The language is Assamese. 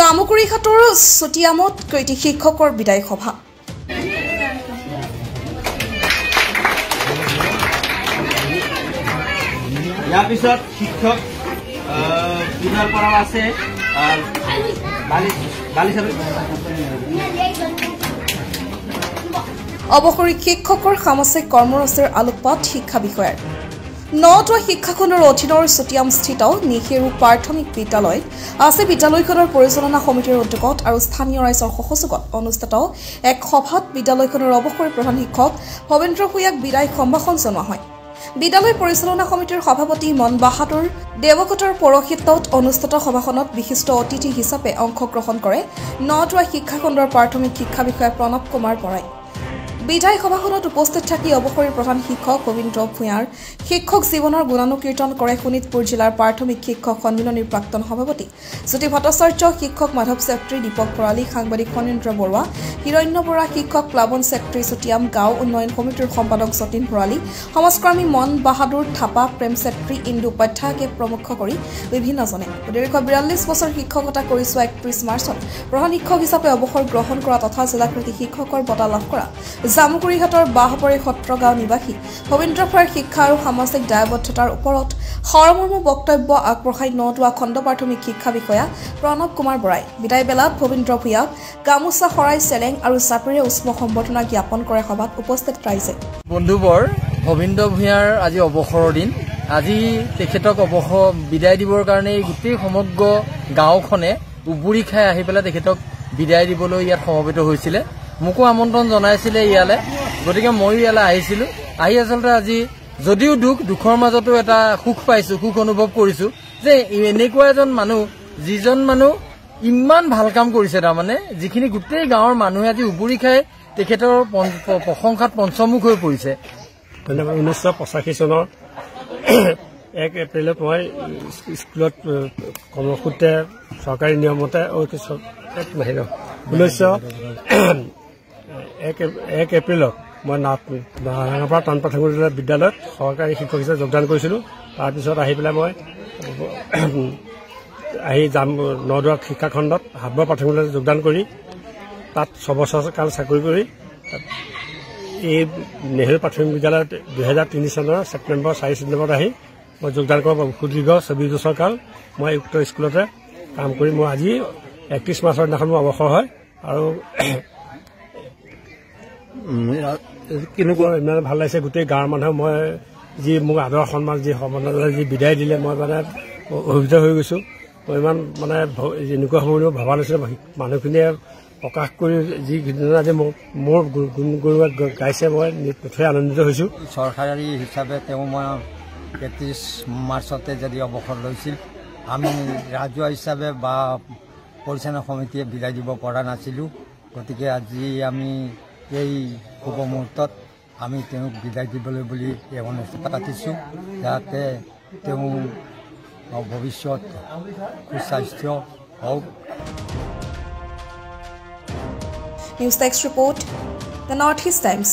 জামুগুৰিঘাটৰ চুটিয়ামত কৃতি শিক্ষকৰ বিদায় সভা ইয়াৰ পিছত শিক্ষক বিধাৰ পৰা আছে অৱসৰী শিক্ষকৰ সামাজিক কৰ্মসূচীৰ আলোকপাত শিক্ষা বিষয়াৰ নটোৱা শিক্ষাখণ্ডৰ অধীনৰ চুটিয়ামস্থিত নিশেৰু প্ৰাথমিক বিদ্যালয়ত আছে বিদ্যালয়খনৰ পৰিচালনা সমিতিৰ উদ্যোগত আৰু স্থানীয় ৰাইজৰ সহযোগত অনুষ্ঠিত এক সভাত বিদ্যালয়খনৰ অৱসৰী প্ৰধান শিক্ষক ভৱেন্দ্ৰ ভূঞাক বিদায় সম্ভাষণ জনোৱা হয়। বিদ্যালয় পৰিচালনা সমিতিৰ সভাপতি মন বাহাদুৰ দেৱকতৰ পৌৰহিত্যত অনুষ্ঠিত সভাখনত বিশিষ্ট অতিথি হিচাপে অংশগ্ৰহণ কৰে নটোৱা শিক্ষাখণ্ডৰ প্ৰাথমিক শিক্ষা বিষয়া প্ৰণৱ কুমাৰ বৰাই। বিদায় সভাখনত উপস্থিত থাকি অৱসৰী প্ৰধান শিক্ষক ভৱেন্দ্ৰ ভূঞাৰ শিক্ষক জীৱনৰ গুণানুকীৰ্তন কৰে শোণিতপুৰ জিলাৰ প্ৰাথমিক শিক্ষক সন্মিলনীৰ প্ৰাক্তন সভাপতি জ্যোতি ভট্টাচাৰ্য, শিক্ষক মাধৱ চেত্ৰী, দীপক ভৰালী, সাংবাদিক ফণীন্দ্ৰ বৰুৱা, হিৰণ্য বৰা, শিক্ষক প্লাৱন চেত্ৰী, চুটিয়াম গাঁও উন্নয়ন সমিতিৰ সম্পাদক যতীন ভৰালী, সমাজকৰ্মী মন বাহাদুৰ থাপা, প্ৰেম চেত্ৰী, ইন্দু উপাধ্যায়কে প্ৰমুখ কৰি বিভিন্নজনে দীৰ্ঘ ৪২ বছৰ শিক্ষকতা কৰি ৩১ মাৰ্চত প্ৰধান শিক্ষক হিচাপে অৱসৰ গ্ৰহণ কৰা তথা জিলাকৃতি শিক্ষকৰ বঁটা লাভ কৰা জামুগুৰিঘাটৰ বাহবৰী সত্ৰগাঁও নিবাসী ভৱেন্দ্ৰ ভূঞাৰ শিক্ষা আৰু সামাজিক দায়বদ্ধতাৰ ওপৰত সৰমৰ্ম বক্তব্য আগবঢ়াই নটোৱা খণ্ড প্ৰাথমিক শিক্ষা বিষয়া প্ৰণৱ কুমাৰ বৰাই বিদায় বেলাত ভৱেন্দ্ৰ ভূঞাক গামোচা শৰাই চেলেং আৰু চাপেৰে উষ্ম সম্বৰ্ধনা জ্ঞাপন কৰে সভাত উপস্থিত ৰাইজে। বন্ধুবৰ, ভৱেন্দ্ৰ ভূঞাৰ আজি অৱসৰৰ দিন। আজি তেখেতক বিদায় দিবৰ কাৰণে গোটেই সমগ্ৰ গাঁওখনে উবুৰি খাই আহি পেলাই তেখেতক বিদায় দিবলৈ ইয়াত সমবেত হৈছিলে। মোকো আমন্ত্ৰণ জনাইছিলে ইয়ালে, গতিকে ময়ো ইয়ালৈ আহিছিলোঁ। আহি আচলতে আজি যদিও দুখৰ মাজতো এটা সুখ পাইছোঁ, সুখ অনুভৱ কৰিছোঁ যে এনেকুৱা এজন মানুহ, যিজন মানুহ ইমান ভাল কাম কৰিছে, তাৰমানে যিখিনি গোটেই গাঁৱৰ মানুহে আজি উবুৰি খাই তেখেতৰ প্ৰশংসাত পঞ্চমুখ হৈ পৰিছে। 1985 চনৰ 1 এপ্ৰিলত মই স্কুলত কৰ্মসূত্ৰে চৰকাৰী নিয়মতে 1 এপ্ৰিলত মই ৰাঙাপাৰা টাউন প্ৰাথমিক বিদ্যালয়ত চৰকাৰী শিক্ষক হিচাপে যোগদান কৰিছিলোঁ। তাৰপিছত আহি পেলাই মই নটোৱা শিক্ষাখণ্ডত হাবুৱা প্ৰাথমিক বিদ্যালয়ত যোগদান কৰি তাত 6 বছৰ কাল চাকৰি কৰি এই নেহেৰু প্ৰাথমিক বিদ্যালয়ত 2003 চনৰ ছেপ্টেম্বৰ 4 আহি মই যোগদান কৰা সুদীৰ্ঘ 24 বছৰ কাল মই উক্ত স্কুলতে কাম কৰি মই আজি 31 মাৰ্চৰ দিনাখন মোৰ অৱসৰ হয়। আৰু কেনেকুৱা ইমান ভাল লাগিছে গোটেই গাঁৱৰ মানুহে মই যি মোক আদৰ সন্মান যি বিদায় দিলে মই মানে অভিভূত হৈ গৈছোঁ। মই ইমান মানে এনেকুৱা হ'ব বুলি ভবা নাছিলোঁ। মানুহখিনিয়ে প্ৰকাশ কৰি যি আজি মোৰ গুণ গৌৰৱ গাইছে, মই নথৈ আনন্দিত হৈছোঁ। চৰকাৰী হিচাপে তেওঁ মই 31 মাৰ্চতে যদি অৱসৰ লৈছিল, আমি ৰাজহুৱা হিচাপে বা পৰিচালনা সমিতিয়ে বিদায় দিব পৰা নাছিলোঁ। গতিকে আজি আমি এই শুভ মুহূৰ্তত আমি তেওঁক বিদায় দিবলৈ বুলি এই অনুষ্ঠান পাতিছোঁ, যাতে তেওঁ ভৱিষ্যত সুস্বাস্থ্য হওক। News desk report, the north east times.